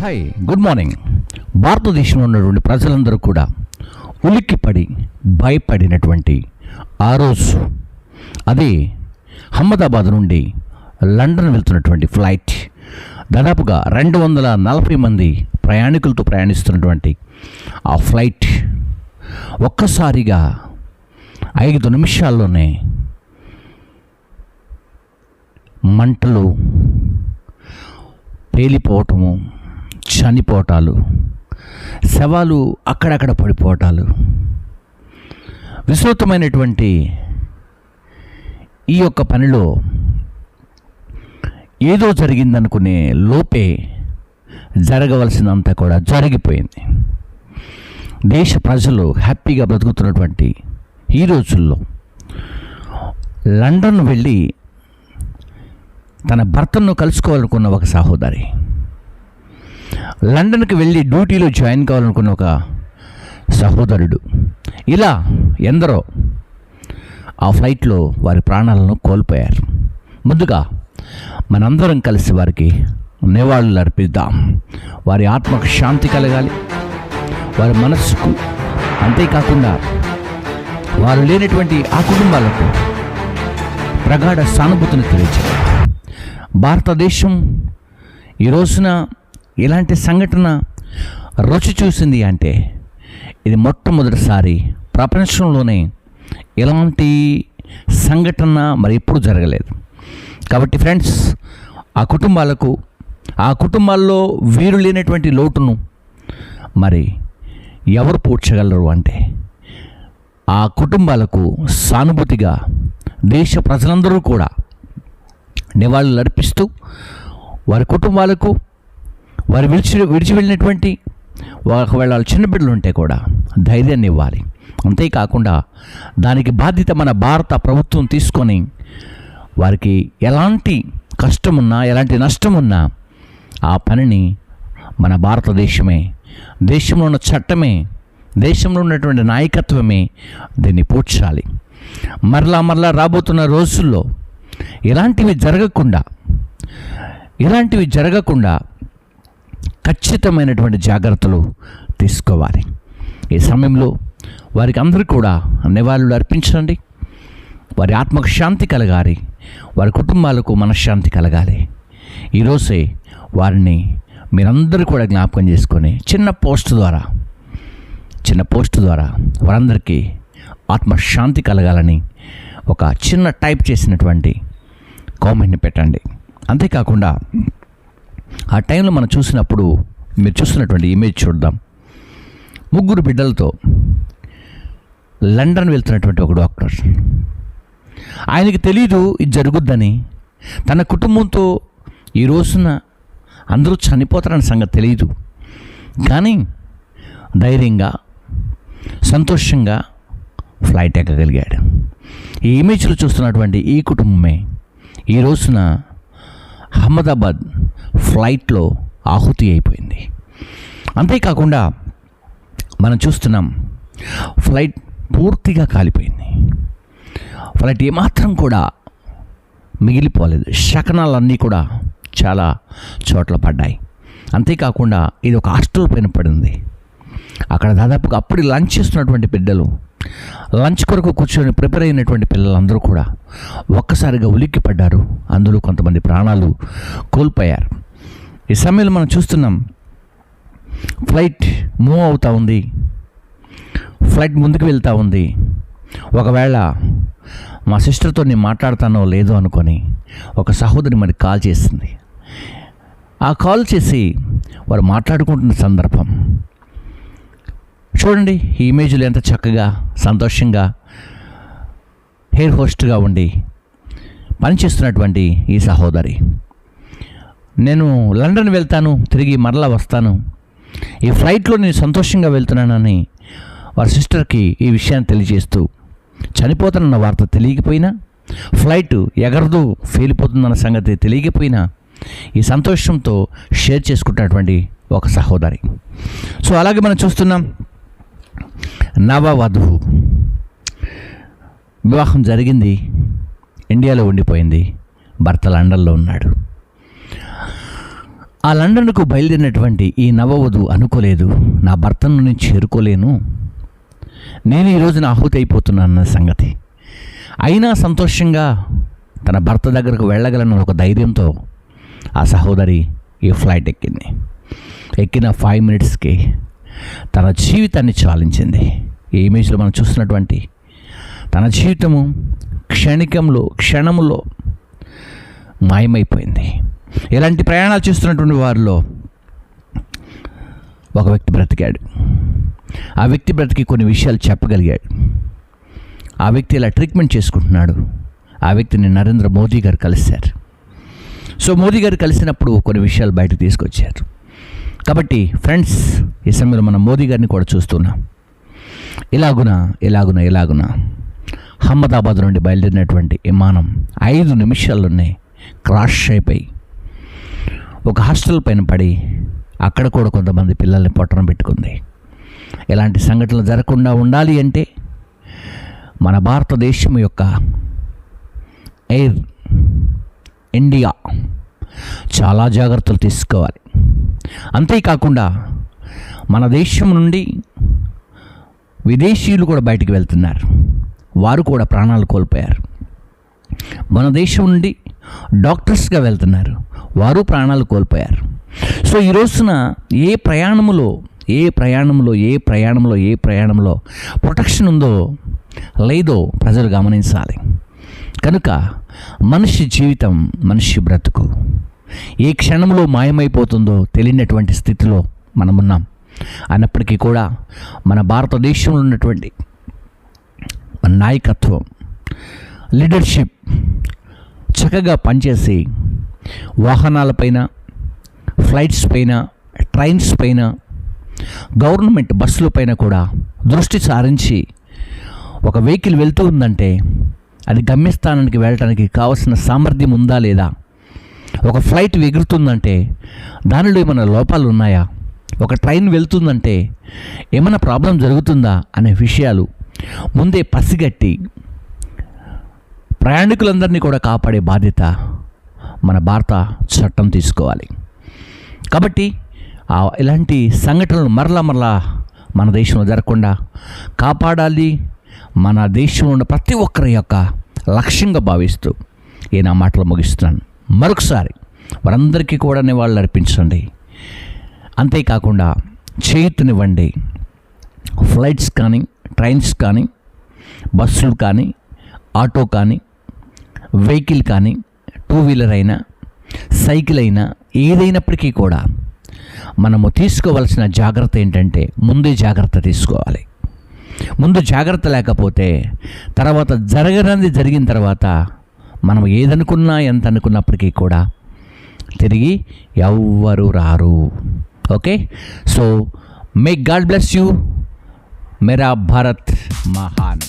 Hi, good morning. భారతదేశంలో ఉన్నటువంటి ప్రజలందరూ కూడా ఉలిక్కిపడి భయపడినటువంటి ఆ రోజు, అదే అహ్మదాబాద్ నుండి లండన్ వెళ్తున్నటువంటి ఫ్లైట్, దాదాపుగా 240 మంది ప్రయాణికులతో ప్రయాణిస్తున్నటువంటి ఆ ఫ్లైట్ ఒక్కసారిగా 5 నిమిషాల్లోనే మంటలు, పేలిపోవటము, చనిపోవటాలు, శవాలు అక్కడక్కడ పడిపోవటాలు, విస్తృతమైనటువంటి ఈ యొక్క పనిలో ఏదో జరిగిందనుకునే లోపే జరగవలసినంత కూడా జరిగిపోయింది. దేశ ప్రజలు హ్యాపీగా బ్రతుకుతున్నటువంటి ఈ రోజుల్లో లండన్ వెళ్ళి తన భర్తను కలుసుకోవాలనుకున్న ఒక సహోదరి, లండన్కి వెళ్ళి డ్యూటీలో జాయిన్ కావాలనుకున్న ఒక సహోదరుడు, ఇలా ఎందరో ఆ ఫ్లైట్లో వారి ప్రాణాలను కోల్పోయారు. ముందుగా మనందరం కలిసి వారికి నివాళులు అర్పిద్దాం. వారి ఆత్మకు శాంతి కలగాలి, వారి మనస్సుకు, అంతేకాకుండా వారు లేనటువంటి ఆ కుటుంబాలకు ప్రగాఢ సానుభూతిని తెలియజేయాలి. భారతదేశం ఈ రోజున ఇలాంటి సంఘటన రుచి చూసింది అంటే ఇది మొట్టమొదటిసారి ప్రపంచంలోనే ఇలాంటి సంఘటన మరి ఎప్పుడు జరగలేదు. కాబట్టి ఫ్రెండ్స్, ఆ కుటుంబాల్లో వీరు లేనటువంటి లోటును మరి ఎవరు పూడ్చగలరు అంటే ఆ కుటుంబాలకు సానుభూతిగా దేశ ప్రజలందరూ కూడా నివాళులు అర్పిస్తూ వారి కుటుంబాలకు వారు విడిచి వెళ్ళినటువంటి ఒకవేళ చిన్న బిడ్డలు ఉంటే కూడా ధైర్యాన్ని ఇవ్వాలి. అంతేకాకుండా దానికి బాధ్యత మన భారత ప్రభుత్వం తీసుకొని వారికి ఎలాంటి కష్టమున్నా, ఎలాంటి నష్టమున్నా ఆ పనిని మన భారతదేశమే, దేశంలో ఉన్న చట్టమే, దేశంలో ఉన్నటువంటి నాయకత్వమే దీన్ని పూడ్చాలి. మరలా రాబోతున్న రోజుల్లో ఇలాంటివి జరగకుండా ఖచ్చితమైనటువంటి జాగ్రత్తలు తీసుకోవాలి. ఈ సమయంలో వారికి అందరూ కూడా నివాళులు అర్పించండి. వారి ఆత్మకు శాంతి కలగాలి, వారి కుటుంబాలకు మనశ్శాంతి కలగాలి. ఈరోజే వారిని మీరందరూ కూడా జ్ఞాపకం చేసుకొని చిన్న పోస్ట్ ద్వారా వారందరికీ ఆత్మశాంతి కలగాలని ఒక చిన్న టైప్ చేసినటువంటి కామెంట్ని పెట్టండి. అంతేకాకుండా ఆ టైంలో మనం చూసినప్పుడు మీరు చూస్తున్నటువంటి ఇమేజ్ చూద్దాం. 3 బిడ్డలతో లండన్ వెళ్తున్నటువంటి ఒక డాక్టర్, ఆయనకి తెలీదు ఇది జరుగుద్దని. తన కుటుంబంతో ఈ రోజున అందరూ చనిపోతారన్న సంగతి తెలియదు, కానీ ధైర్యంగా, సంతోషంగా ఫ్లైట్ ఎక్కగలిగాడు. ఈ ఇమేజ్లో చూస్తున్నటువంటి ఈ కుటుంబమే ఈ రోజున అహ్మదాబాద్ ఫ్లైట్లో ఆహుతి అయిపోయింది. అంతేకాకుండా మనం చూస్తున్నాం, ఫ్లైట్ పూర్తిగా కాలిపోయింది. ఫ్లైట్ ఏమాత్రం కూడా మిగిలిపోలేదు. శకనాలన్నీ కూడా చాలా చోట్ల పడ్డాయి. అంతేకాకుండా ఇది ఒక హాస్టల్ పైన పడింది. అక్కడ దాదాపుగా అప్పుడు లంచ్ చేస్తున్నటువంటి బిడ్డలు, లంచ్ కొరకు కూర్చొని ప్రిపేర్ అయినటువంటి పిల్లలందరూ కూడా ఒక్కసారిగా ఉలిక్కి పడ్డారు. అందులో కొంతమంది ప్రాణాలు కోల్పోయారు. ఈ సమయంలో మనం చూస్తున్నాం, ఫ్లైట్ మూవ్ అవుతూ ఉంది, ఫ్లైట్ ముందుకు వెళ్తూ ఉంది. ఒకవేళ మా సిస్టర్తో నేను మాట్లాడతానో లేదో అనుకొని ఒక సహోదరి మరి కాల్ చేసింది. ఆ కాల్ చేసి వారు మాట్లాడుకుంటున్న సందర్భం చూడండి. ఈ ఇమేజ్లో ఎంత చక్కగా, సంతోషంగా ఎయిర్ హోస్ట్గా ఉండి పనిచేస్తున్నటువంటి ఈ సహోదరి, నేను లండన్ వెళ్తాను, తిరిగి మరలా వస్తాను, ఈ ఫ్లైట్లో నేను సంతోషంగా వెళ్తున్నానని వారి సిస్టర్కి ఈ విషయాన్ని తెలియజేస్తూ, చనిపోతానన్న వార్త తెలియకపోయినా, ఫ్లైట్ ఎగరదు ఫెయిలిపోతుందన్న సంగతి తెలియకపోయినా ఈ సంతోషంతో షేర్ చేసుకుంటున్నటువంటి ఒక సహోదరి. సో అలాగే మనం చూస్తున్నాం, నవవధువు వివాహం జరిగింది, ఇండియాలో ఉండిపోయింది, భర్త లండన్లో ఉన్నాడు. ఆ లండన్కు బయలుదేరినటువంటి ఈ నవవధు అనుకోలేదు, నా భర్తను నేను చేరుకోలేను, నేను ఈరోజున ఆహుతి అయిపోతున్నానన్న సంగతి. అయినా సంతోషంగా తన భర్త దగ్గరకు వెళ్ళగలన్న ఒక ధైర్యంతో ఆ సహోదరి ఈ ఫ్లైట్ ఎక్కింది. ఎక్కిన 5 మినిట్స్కి తన జీవితాన్ని చాలించింది. ఈ ఇమేజ్లో మనం చూస్తున్నటువంటి తన జీవితము క్షణములో మాయమైపోయింది. ఇలాంటి ప్రయాణాలు చేస్తున్నటువంటి వారిలో ఒక వ్యక్తి బ్రతికాడు. ఆ వ్యక్తి బ్రతికి కొన్ని విషయాలు చెప్పగలిగాడు. ఆ వ్యక్తి ఇలా ట్రీట్మెంట్ చేసుకుంటున్నాడు. ఆ వ్యక్తిని నరేంద్ర మోదీ గారు కలిశారు. సో మోదీ గారు కలిసినప్పుడు కొన్ని విషయాలు బయటకు తీసుకొచ్చారు. కాబట్టి ఫ్రెండ్స్, ఈ సమయంలో మనం మోదీ గారిని కూడా చూస్తున్నాం. ఇలాగున అహ్మదాబాద్ నుండి బయలుదేరినటువంటి విమానం 5 నిమిషాల్లోనే క్రాష్ అయిపోయి ఒక హాస్టల్ పైన పడి అక్కడ కూడా కొంతమంది పిల్లల్ని పొట్టన పెట్టుకుంది. ఇలాంటి సంఘటనలు జరగకుండా ఉండాలి అంటే మన భారతదేశం యొక్క ఎయిర్ ఇండియా చాలా జాగ్రత్తలు తీసుకోవాలి. అంతేకాకుండా మన దేశం నుండి విదేశీయులు కూడా బయటికి వెళ్తున్నారు. వారు కూడా ప్రాణాలు కోల్పోయారు. మన దేశం నుండి డాక్టర్స్గా వెళ్తున్నారు. వారు ప్రాణాలు కోల్పోయారు. సో ఈ రోజున ఏ ప్రయాణంలో ప్రొటెక్షన్ ఉందో లేదో ప్రజలు గమనించాలి. కనుక మనిషి జీవితం, మనిషి బ్రతుకు ఏ క్షణంలో మాయమైపోతుందో తెలియనటువంటి స్థితిలో మనమున్నాం. అయినప్పటికీ కూడా మన భారతదేశంలో ఉన్నటువంటి మన నాయకత్వం, లీడర్షిప్ చక్కగా పనిచేసి వాహనాలపైన, ఫ్లైట్స్ పైన, ట్రైన్స్ పైన, గవర్నమెంట్ బస్సులపైన కూడా దృష్టి సారించి ఒక వెహికల్ వెళ్తూ ఉందంటే అది గమ్యస్థానానికి వెళ్ళటానికి కావలసిన సామర్థ్యం ఉందా లేదా, ఒక ఫ్లైట్ ఎగురుతుందంటే దానిలో ఏమైనా లోపాలు ఉన్నాయా, ఒక ట్రైన్ వెళ్తుందంటే ఏమైనా ప్రాబ్లం జరుగుతుందా అనే విషయాలు ముందే పసిగట్టి ప్రయాణికులందరినీ కూడా కాపాడే బాధ్యత మన భారత చట్టం తీసుకోవాలి. కాబట్టి ఇలాంటి సంఘటనలు మరలా మన దేశంలో జరగకుండా కాపాడాలి. మన దేశంలో ఉన్న ప్రతి ఒక్కరి యొక్క లక్ష్యంగా భావిస్తూ ఈ నా మాటలు ముగిస్తున్నాను. మరొకసారి వారందరికీ కూడా నివాళులు అర్పించండి. అంతేకాకుండా చేయూతనివ్వండి. ఫ్లైట్స్ కానీ, ట్రైన్స్ కానీ, బస్సులు కానీ, ఆటో కానీ, వెహికల్ కానీ, 2 వీలర్ అయినా, సైకిల్ అయినా, ఏదైనప్పటికీ కూడా మనము తీసుకోవాల్సిన జాగ్రత్త ఏంటంటే ముందే జాగ్రత్త తీసుకోవాలి. ముందు జాగ్రత్త లేకపోతే తర్వాత జరిగిన తర్వాత మనం ఏదనుకున్నా ఎంత అనుకున్నప్పటికీ కూడా తిరిగి ఎవ్వరు రారు. Okay, so may God bless you. మేరా భారత్ మహాన్.